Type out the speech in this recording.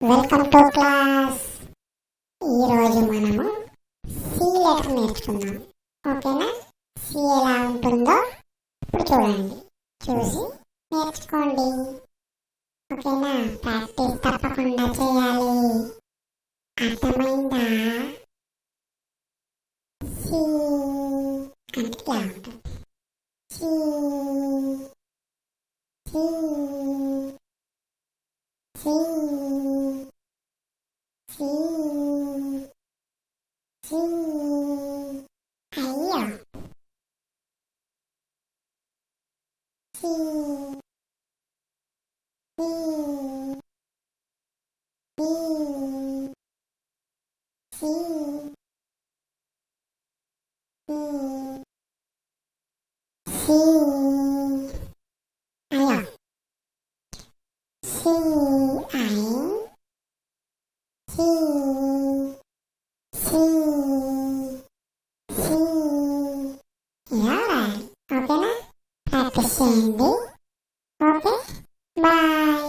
Welcome to class. ఈరోజు మనము C letter నేర్చుకుందాం. ఓకేనా? సి ఎలా ఉంటుందో ఇప్పుడు చూడండి, చూసి నేర్చుకోండి. ఓకేనా? ప్రాక్టీస్ తప్పకుండా చేయాలి. అర్థమైందా? సి అంటే ఇలా ఉంటుంది. C C C C C అయ్యో C C C C C అయ్యో C I C C C ఇలా రాయాలి. ఓకేనా? ప్రాక్టీస్ చేయండి. Okay, bye.